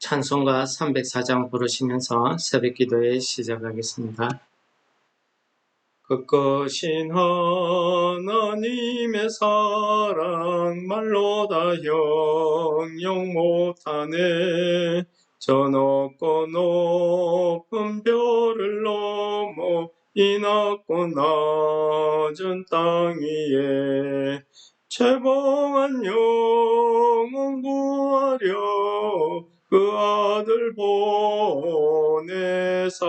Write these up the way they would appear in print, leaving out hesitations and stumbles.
찬송가 304장 부르시면서 새벽기도에 시작하겠습니다. 그것인 하나님의 사랑 말로 다 형용 못하네. 저 높고 높은 별을 넘어 이 낮고 낮은 땅 위에 최봉한 영혼 구하려 그 아들 보내사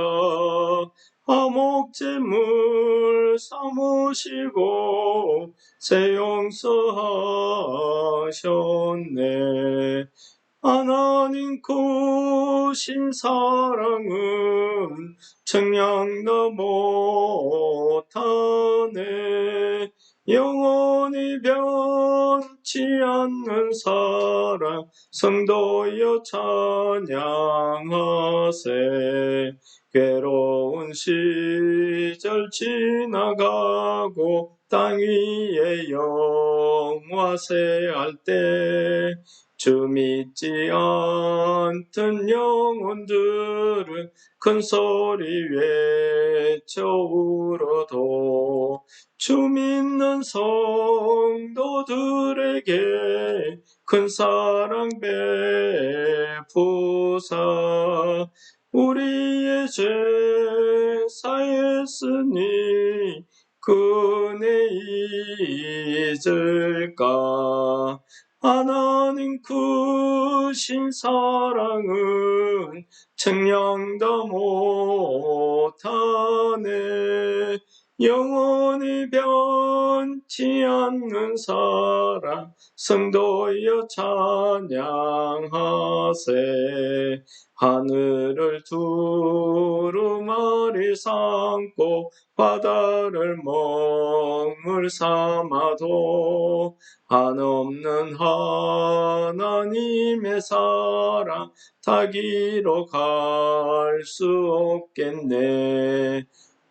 화목제물 삼으시고 새 용서하셨네. 하나님 크신 사랑은 청량도 못하네. 영원히 변치 않는 사랑 성도여 찬양하세. 괴로운 시절 지나가고 땅 위에 영화세할 때 주 믿지 않던 영혼들은 큰 소리 외쳐 울어도 주 믿는 성도들에게 큰 사랑 베푸사 우리의 죄 사했으니 그 은혜 잊을까. 하나님 크신 사랑은 청량도 못하네. 영원히 변치 않는 사랑 성도여 찬양하세. 하늘을 두루마리 삼고 바다를 먹물 삼아도 한없는 하나님의 사랑 타기로 갈 수 없겠네.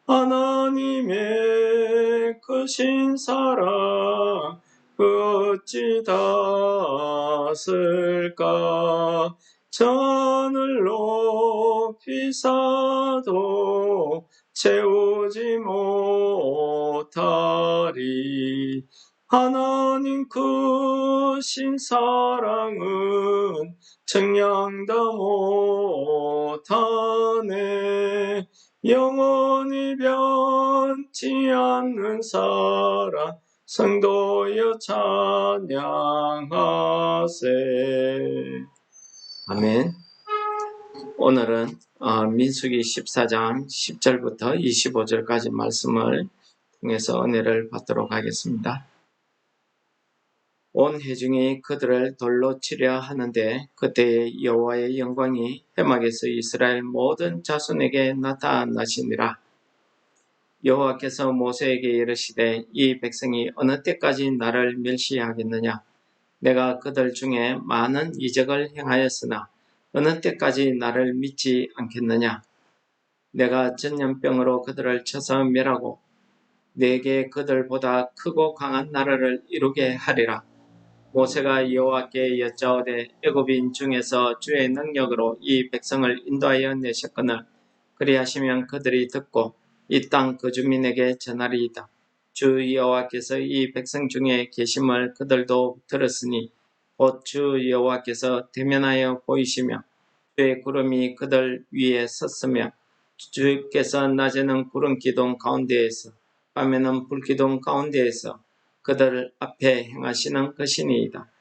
하나님의 크신 사랑 어찌 닿았을까. 하늘 높이 사도 채우지 못하리. 하나님 크신 사랑은 청량도 못하네. 영원히 변치 않는 사랑 성도여 찬양하세. 아멘. 오늘은 민수기 14장 10절부터 25절까지 말씀을 통해서 은혜를 받도록 하겠습니다. 온 회중이 그들을 돌로 치려 하는데 그때에 여호와의 영광이 해막에서 이스라엘 모든 자손에게 나타나시니라. 여호와께서 모세에게 이르시되 이 백성이 어느 때까지 나를 멸시하겠느냐. 내가 그들 중에 많은 이적을 행하였으나 어느 때까지 나를 믿지 않겠느냐. 내가 전염병으로 그들을 쳐서 멸하고 내게 그들보다 크고 강한 나라를 이루게 하리라. 모세가 여호와께 여짜오되 애굽인 중에서 주의 능력으로 이 백성을 인도하여 내셨거늘 그리하시면 그들이 듣고 이 땅 그 주민에게 전하리이다. 주 여호와께서 이 백성 중에 계심을 그들도 들었으니 곧 주 여호와께서 대면하여 보이시며 주의 구름이 그들 위에 섰으며 주께서 낮에는 구름 기둥 가운데에서 밤에는 불 기둥 가운데에서 그들 앞에 행하시는 것이니이다.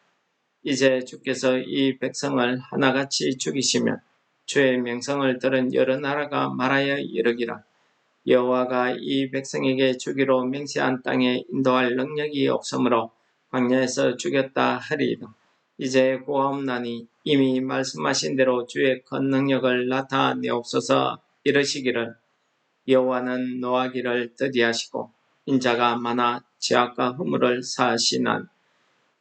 이제 주께서 이 백성을 하나같이 죽이시면 주의 명성을 들은 여러 나라가 말하여 이르기라. 여호와가 이 백성에게 주기로 맹세한 땅에 인도할 능력이 없으므로 광야에서 죽였다 하리이다. 이제 구하옵나니 이미 말씀하신 대로 주의 큰 능력을 나타내옵소서. 이르시기를 여호와는 노하기를 더디하시고 인자가 많아 죄악과 허물을 사하시난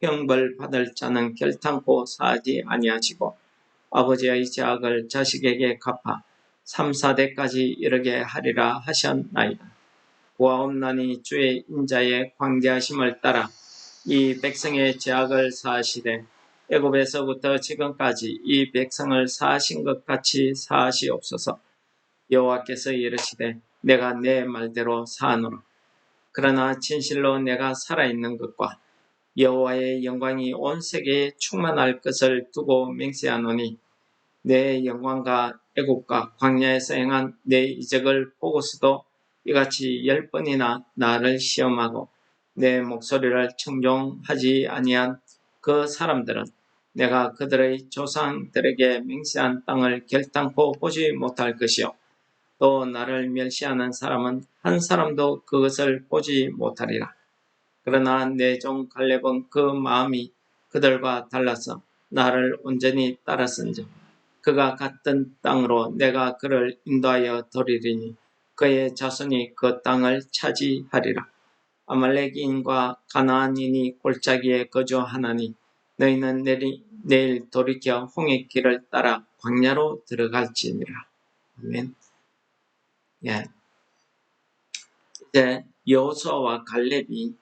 형벌 받을 자는 결탄코 사하지 아니하시고 아버지의 죄악을 자식에게 갚아 3, 4대까지 이르게 하리라 하셨나이다. 구하옵나니 주의 인자의 광대하심을 따라 이 백성의 죄악을 사하시되 애굽에서부터 지금까지 이 백성을 사하신 것 같이 사하시옵소서. 여호와께서 이르시되 내가 내 말대로 사하노라. 그러나 진실로 내가 살아있는 것과 여호와의 영광이 온 세계에 충만할 것을 두고 맹세하노니 내 영광과 애굽과 광야에서 행한 내 이적을 보고서도 이같이 10번이나 나를 시험하고 내 목소리를 청종하지 아니한 그 사람들은 내가 그들의 조상들에게 맹세한 땅을 결단코 보지 못할 것이요 또 나를 멸시하는 사람은 한 사람도 그것을 보지 못하리라. 그러나 내 종 갈렙은 그 마음이 그들과 달라서 나를 온전히 따랐은즉 그가 갔던 땅으로 내가 그를 인도하여 도리리니 그의 자손이 그 땅을 차지하리라. 아말렉인과 가나안인이 골짜기에 거주하나니 너희는 내일 돌이켜 홍해 길을 따라 광야로 들어갈지니라. 아멘. 예. 이제 여호수아와 갈렙이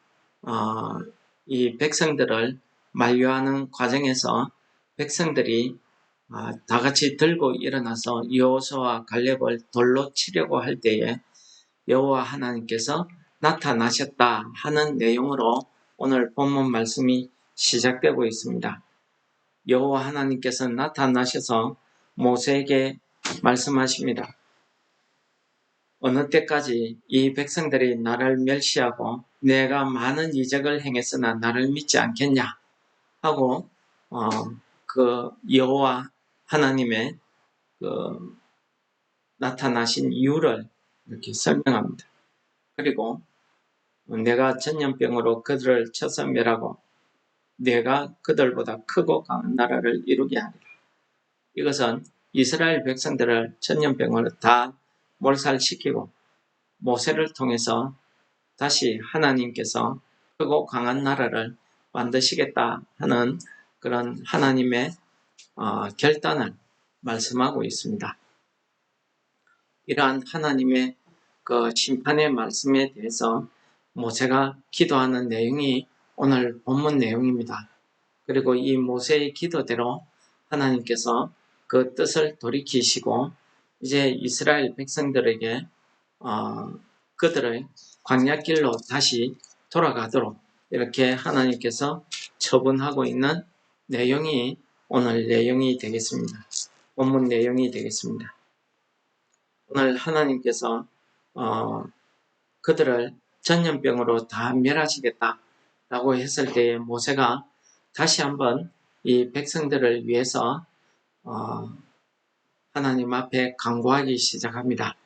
이 백성들을 만류하는 과정에서 백성들이 다 같이 들고 일어나서 여호수아와 갈렙을 돌로 치려고 할 때에 여호와 하나님께서 나타나셨다 하는 내용으로 오늘 본문 말씀이 시작되고 있습니다. 여호와 하나님께서 나타나셔서 모세에게 말씀하십니다. 어느 때까지 이 백성들이 나를 멸시하고 내가 많은 이적을 행했으나 나를 믿지 않겠냐 하고 그 여호와 하나님의 그 나타나신 이유를 이렇게 설명합니다. 그리고 내가 전염병으로 그들을 쳐서 멸하고 내가 그들보다 크고 강한 나라를 이루게 하리라. 이것은 이스라엘 백성들을 전염병으로 다 몰살시키고 모세를 통해서 다시 하나님께서 크고 강한 나라를 만드시겠다 하는 그런 하나님의 결단을 말씀하고 있습니다. 이러한 하나님의 그 심판의 말씀에 대해서 모세가 기도하는 내용이 오늘 본문 내용입니다. 그리고 이 모세의 기도대로 하나님께서 그 뜻을 돌이키시고 이제 이스라엘 백성들에게 그들의 광야길로 다시 돌아가도록 이렇게 하나님께서 처분하고 있는 내용이 오늘 내용이 되겠습니다. 본문 내용이 되겠습니다. 오늘 하나님께서 그들을 전염병으로 다 멸하시겠다라고 했을 때에 모세가 다시 한번 이 백성들을 위해서 하나님 앞에 간구하기 시작합니다.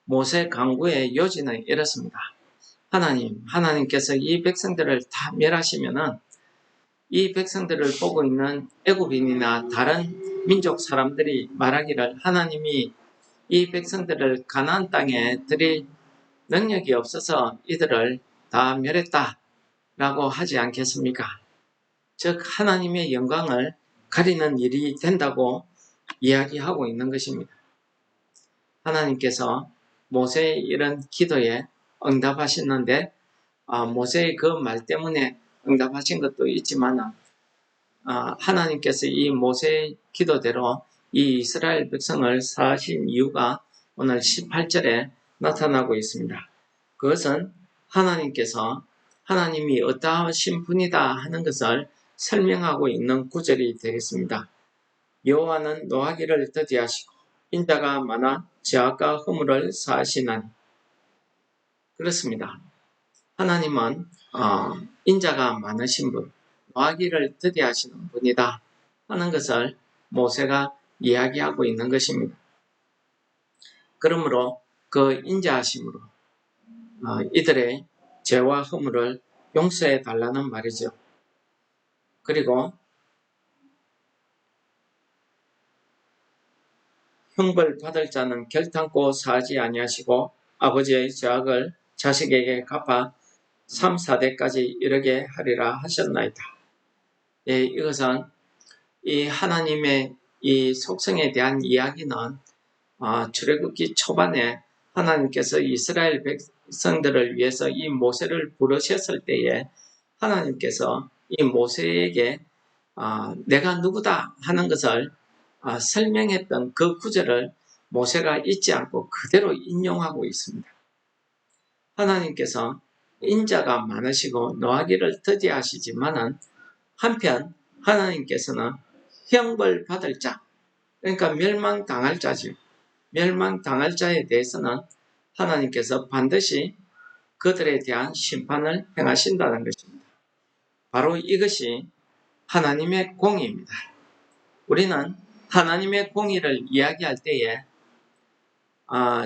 모세 간구의 요지는 이렇습니다. 하나님께서 이 백성들을 다 멸하시면은 이 백성들을 보고 있는 애굽인이나 다른 민족 사람들이 말하기를 하나님이 이 백성들을 가나안 땅에 들일 능력이 없어서 이들을 다 멸했다라고 하지 않겠습니까? 즉 하나님의 영광을 가리는 일이 된다고 이야기하고 있는 것입니다. 하나님께서 모세의 이런 기도에 응답하셨는데 모세의 그 말 때문에 응답하신 것도 있지만 하나님께서 이 모세의 기도대로 이 이스라엘 백성을 사하신 이유가 오늘 18절에 나타나고 있습니다. 그것은 하나님께서 하나님이 어떠하신 분이다 하는 것을 설명하고 있는 구절이 되겠습니다. 여호와는 노하기를 더디하시고 인자가 많아 죄악과 허물을 사하시나니. 그렇습니다. 하나님은 인자가 많으신 분, 노하기를 더디하시는 분이다 하는 것을 모세가 이야기하고 있는 것입니다. 그러므로 그 인자하심으로 이들의 죄와 허물을 용서해 달라는 말이죠. 그리고 형벌 받을 자는 결탄코 사하지 아니하시고 아버지의 죄악을 자식에게 갚아 3, 4대까지 이르게 하리라 하셨나이다. 예, 이것은 이 하나님의 이 속성에 대한 이야기는 출애굽기 초반에 하나님께서 이스라엘 백성들을 위해서 이 모세를 부르셨을 때에 하나님께서 이 모세에게 내가 누구다 하는 것을 설명했던 그 구절을 모세가 잊지 않고 그대로 인용하고 있습니다. 하나님께서 인자가 많으시고 노하기를 더디하시지만은 한편 하나님께서는 형벌 받을 자, 그러니까 멸망당할 자지요. 멸망당할 자에 대해서는 하나님께서 반드시 그들에 대한 심판을 행하신다는 것입니다. 바로 이것이 하나님의 공의입니다. 우리는 하나님의 공의를 이야기할 때에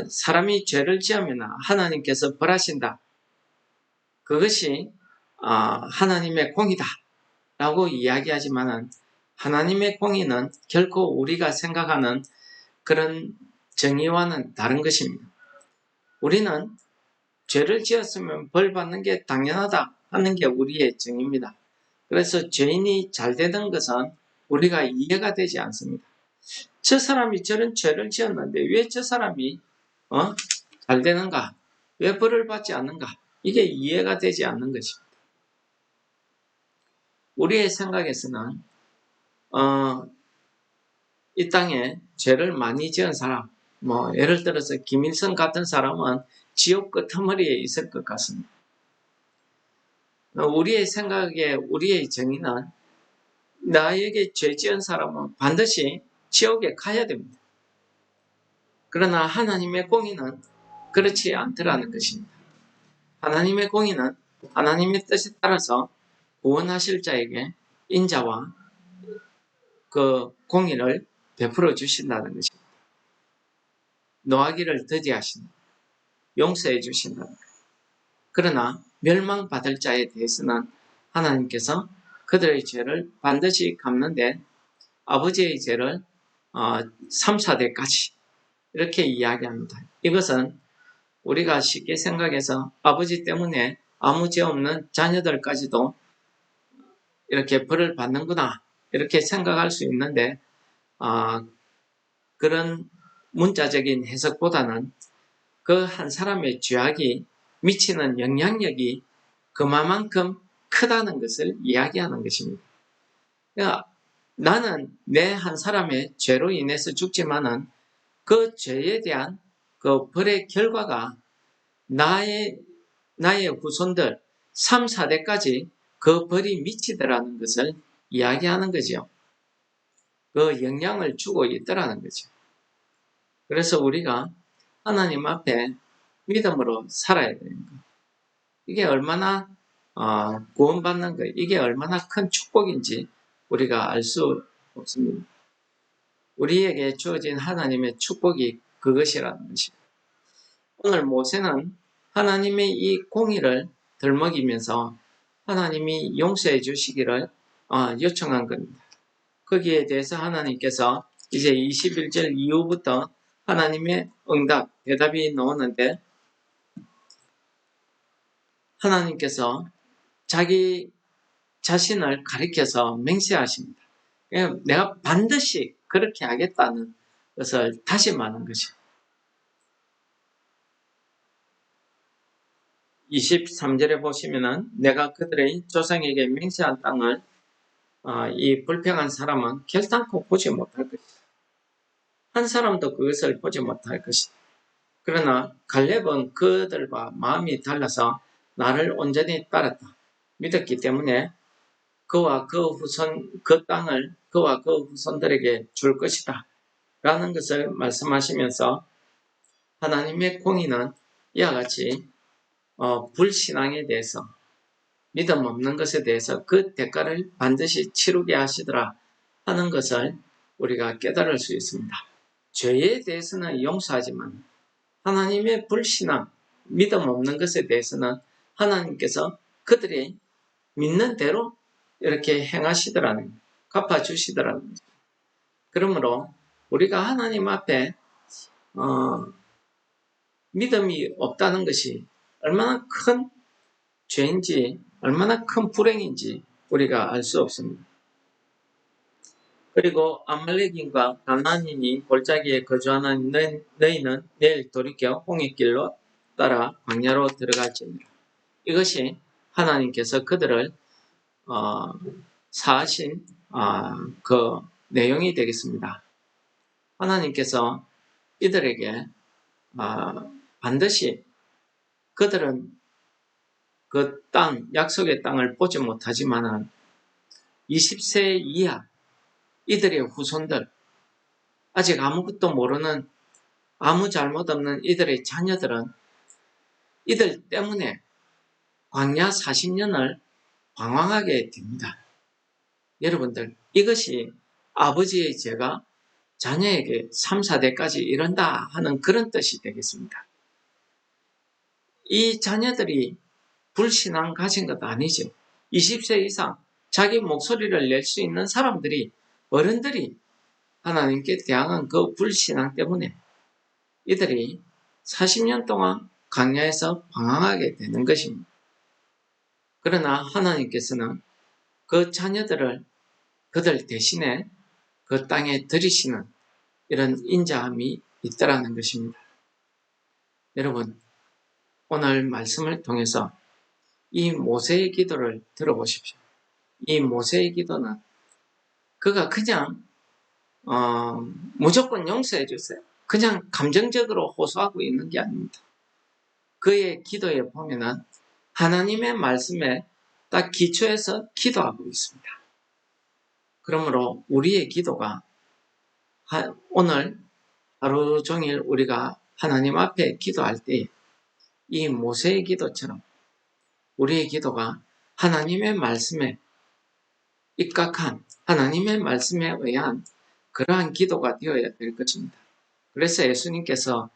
사람이 죄를 지으면 하나님께서 벌하신다. 그것이 하나님의 공의다 라고 이야기하지만 하나님의 공의는 결코 우리가 생각하는 그런 정의와는 다른 것입니다. 우리는 죄를 지었으면 벌 받는 게 당연하다 하는 게 우리의 정의입니다. 그래서 죄인이 잘 되는 것은 우리가 이해가 되지 않습니다. 저 사람이 저런 죄를 지었는데 왜 저 사람이 잘 되는가? 왜 벌을 받지 않는가? 이게 이해가 되지 않는 것입니다. 우리의 생각에서는 이 땅에 죄를 많이 지은 사람, 예를 들어서 김일성 같은 사람은 지옥 끄트머리에 있을 것 같습니다. 우리의 생각에 우리의 정의는 나에게 죄 지은 사람은 반드시 지옥에 가야 됩니다. 그러나 하나님의 공의는 그렇지 않더라는 것입니다. 하나님의 공의는 하나님의 뜻에 따라서 구원하실 자에게 인자와 그 공의를 베풀어 주신다는 것입니다. 노하기를 더디하신다. 용서해 주신다. 그러나 멸망받을 자에 대해서는 하나님께서 그들의 죄를 반드시 갚는데 아버지의 죄를 3, 4대까지 이렇게 이야기합니다. 이것은 우리가 쉽게 생각해서 아버지 때문에 아무 죄 없는 자녀들까지도 이렇게 벌을 받는구나 이렇게 생각할 수 있는데 그런 문자적인 해석보다는 그 한 사람의 죄악이 미치는 영향력이 그만큼 크다는 것을 이야기하는 것입니다. 그러니까 나는 내 한 사람의 죄로 인해서 죽지만은 그 죄에 대한 그 벌의 결과가 나의 후손들 3, 4대까지 그 벌이 미치더라는 것을 이야기하는 거죠. 그 영향을 주고 있더라는 거죠. 그래서 우리가 하나님 앞에 믿음으로 살아야 됩니다. 이게 얼마나 구원받는 거, 이게 얼마나 큰 축복인지 우리가 알 수 없습니다. 우리에게 주어진 하나님의 축복이 그것이라는 것입니다. 오늘 모세는 하나님의 이 공의를 덜먹이면서 하나님이 용서해 주시기를 요청한 겁니다. 거기에 대해서 하나님께서 이제 21절 이후부터 하나님의 응답, 대답이 나오는데 하나님께서 자기 자신을 가리켜서 맹세하십니다. 내가 반드시 그렇게 하겠다는 것을 다시 말하는 것입니다. 23절에 보시면은 내가 그들의 조상에게 맹세한 땅을 이 불평한 사람은 결단코 보지 못할 것이다. 한 사람도 그것을 보지 못할 것이다. 그러나 갈렙은 그들과 마음이 달라서 나를 온전히 따랐다. 믿었기 때문에 그와 그 땅을 그와 그 후손들에게 줄 것이다. 라는 것을 말씀하시면서 하나님의 공의는 이와 같이 불신앙에 대해서 믿음 없는 것에 대해서 그 대가를 반드시 치르게 하시더라 하는 것을 우리가 깨달을 수 있습니다. 죄에 대해서는 용서하지만 하나님의 불신앙, 믿음 없는 것에 대해서는 하나님께서 그들이 믿는 대로 이렇게 행하시더라는, 갚아주시더라는 거죠. 그러므로 우리가 하나님 앞에 믿음이 없다는 것이 얼마나 큰 죄인지 얼마나 큰 불행인지 우리가 알 수 없습니다. 그리고 아말렉인과 가나안인이 골짜기에 거주하는 너희는 내일 돌이켜 홍해길로 따라 광야로 들어갈지니라. 이것이 하나님께서 그들을 사하신 그 내용이 되겠습니다. 하나님께서 이들에게 반드시 그들은 그 약속의 땅을 보지 못하지만은 20세 이하 이들의 후손들, 아직 아무것도 모르는 아무 잘못 없는 이들의 자녀들은 이들 때문에 광야 40년을 방황하게 됩니다. 여러분들, 이것이 아버지의 죄가 자녀에게 3, 4대까지 이른다 하는 그런 뜻이 되겠습니다. 이 자녀들이 불신앙 가진 것 아니죠. 20세 이상 자기 목소리를 낼 수 있는 사람들이, 어른들이 하나님께 대항한 그 불신앙 때문에 이들이 40년 동안 광야에서 방황하게 되는 것입니다. 그러나 하나님께서는 그 자녀들을 그들 대신에 그 땅에 들이시는 이런 인자함이 있더라는 것입니다. 여러분, 오늘 말씀을 통해서 이 모세의 기도를 들어보십시오. 이 모세의 기도는 그가 그냥 무조건 용서해 주세요, 그냥 감정적으로 호소하고 있는 게 아닙니다. 그의 기도에 보면은 하나님의 말씀에 딱 기초해서 기도하고 있습니다. 그러므로 우리의 기도가 오늘 하루 종일 우리가 하나님 앞에 기도할 때 이 모세의 기도처럼 우리의 기도가 하나님의 말씀에 입각한, 하나님의 말씀에 의한 그러한 기도가 되어야 될 것입니다. 그래서 예수님께서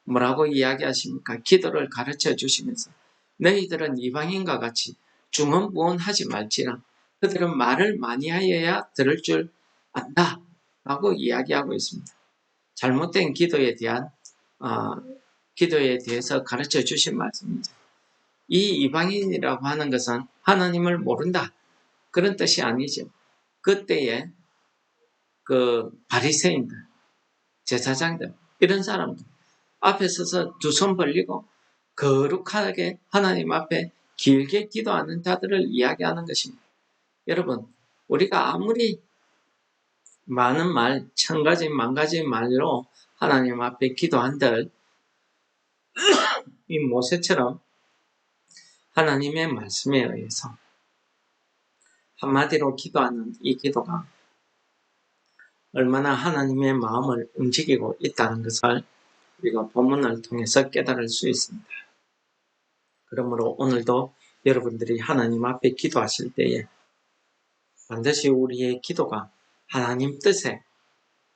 뭐라고 이야기하십니까? 기도를 가르쳐 주시면서 너희들은 이방인과 같이 중언부언하지 말지라 그들은 말을 많이 하여야 들을 줄 안다 라고 이야기하고 있습니다. 잘못된 기도에 대해서 가르쳐 주신 말씀이죠. 이 이방인이라고 하는 것은 하나님을 모른다, 그런 뜻이 아니죠. 그때에 그 바리새인들, 제사장들, 이런 사람들 앞에 서서 두 손 벌리고 거룩하게 하나님 앞에 길게 기도하는 자들을 이야기하는 것입니다. 여러분, 우리가 아무리 많은 말, 1000가지, 10,000가지 말로 하나님 앞에 기도한들 이 모세처럼 하나님의 말씀에 의해서 한마디로 기도하는 이 기도가 얼마나 하나님의 마음을 움직이고 있다는 것을 우리가 본문을 통해서 깨달을 수 있습니다. 그러므로 오늘도 여러분들이 하나님 앞에 기도하실 때에 반드시 우리의 기도가 하나님 뜻에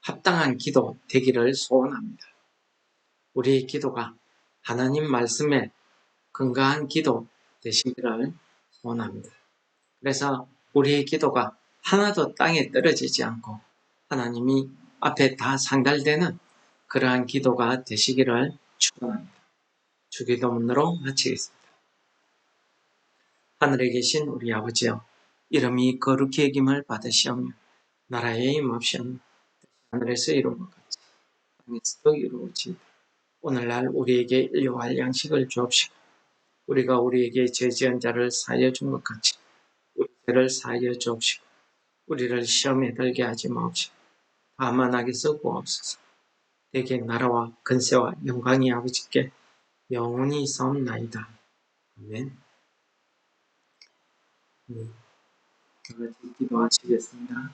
합당한 기도 되기를 소원합니다. 우리의 기도가 하나님 말씀에 근거한 기도 되시기를 소원합니다. 그래서 우리의 기도가 하나도 땅에 떨어지지 않고 하나님이 앞에 다 상달되는 그러한 기도가 되시기를 축원합니다. 주기도문으로 마치겠습니다. 하늘에 계신 우리 아버지여, 이름이 거룩히 여김을 받으시오며 나라의 임합시오며 하늘에서 이룬 것 같이 땅에서도 이루어지이다. 오늘날 우리에게 일용할 양식을 주옵시고 우리가 우리에게 죄 지은 자를 사하여 준 것 같이 우리 죄를 사하여 주옵시고 우리를 시험에 들게 하지 마옵시고 다만 악에서 구하옵소서. 대개 나라와 근세와 영광이 아버지께 영원히 있사옵나이다. 아멘. 다 같이 기도하시겠습니다.